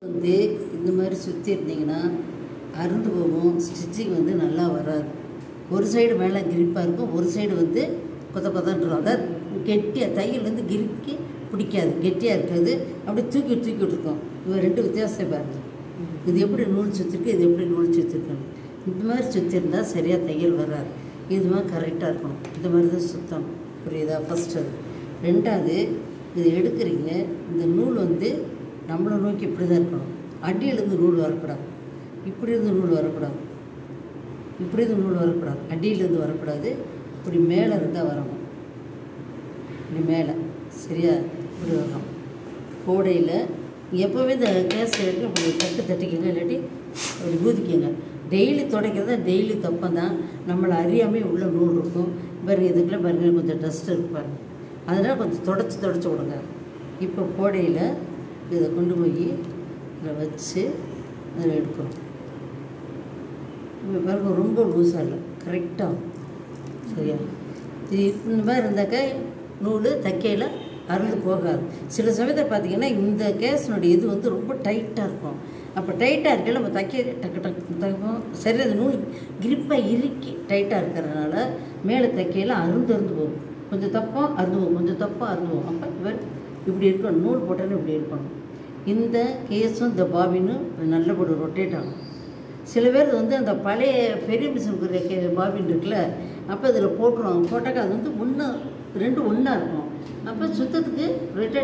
வந்து இந்த மாதிரி சுற்றி இருந்தீங்கன்னா அறுந்து போகும். ஸ்டிச்சிங் வந்து நல்லா வராது. ஒரு சைடு மேலே கிரிப்பாக இருக்கும், ஒரு சைடு வந்து கொத்த கொத்தன்ட்டுரும். அதாவது கெட்டியாக தையல் வந்து கிரிக்கி பிடிக்காது, கெட்டியாக இருக்காது, அப்படியே தூக்கி விட்டுருக்கோம். இவன் ரெண்டு வித்தியாசம் பாருங்கள். இது எப்படி நூல் சுற்றிருக்கு, இது எப்படி நூல் சுற்றிருக்கணும். இந்த மாதிரி சுற்றிருந்தால் சரியாக தையல் வராது. இது மாதிரி கரெக்டாக இருக்கணும். இந்த மாதிரி தான் சுற்றணும். புரியுதா? ஃபஸ்ட்டு அது. ரெண்டாவது, இது எடுக்கிறீங்க, இந்த நூல் வந்து நம்மளை நோக்கி இப்படி தான் இருக்கணும். அடியிலேருந்து நூல் வரக்கூடாது, இப்படி இருந்து நூல் வரக்கூடாது, இப்படி இருந்து நூல் வரக்கூடாது, அடியிலேருந்து வரக்கூடாது. இப்படி மேலே இருந்தால் வரணும். இப்படி மேலே சரியா இப்படி வரணும். கோடையில் எப்போவுமே இந்த கேஸ் எடுத்து இப்படி தட்டிக்கங்க, இல்லாட்டி அப்படி ஊதிக்கங்க. டெய்லி துடைக்கிறதா டெய்லி தப்பம் தான். நம்மளை அறியாமல் உள்ள நூல் இருக்கும் பாருங்க. இதுக்குள்ளே பாருங்கள் கொஞ்சம் டஸ்ட் இருக்கு பாருங்க. அதனால் கொஞ்சம் தொடச்சி விடுங்க. இப்போ கோடையில் இதை கொண்டு போய் இதில் வச்சு அதில் எடுக்கணும். இப்போ பாருங்க, ரொம்ப லூஸாக இல்லை, கரெக்டாக சரியா. இது இந்த மாதிரி இருந்தாக்க நூல் தைக்கையில் அறுந்து போகாது. சில சமயத்தில் பார்த்திங்கன்னா இந்த கேஸினுடைய இது வந்து ரொம்ப டைட்டாக இருக்கும். அப்போ டைட்டாக இருக்கையில் நம்ம டக்கு தைப்போம். சரி, அந்த நூல் கிரிப்பாக இறுக்கி டைட்டாக இருக்கிறதுனால மேலே தைக்கையில் அறுந்து போகும். கொஞ்சம் தப்பம் அறுந்து போகும், கொஞ்சம் தப்பம் அறுந்து போகும். அப்போ இவர் இப்படி இருக்கணும், நூல் போட்டாலும் இப்படி இருக்கணும். இந்த கேஸும் இந்த பாபினும் நல்லபடி ரொட்டேட் ஆகும். சில பேர் வந்து அந்த பழைய பெரிய மிஷினுக்கு பாபின் இருக்குல்ல, அப்போ இதில் போட்டுருவாங்க. போட்டாக்க அது வந்து ரெண்டு ஒன்றா இருக்கும். அப்போ சுத்தத்துக்கு ரொட்டேட்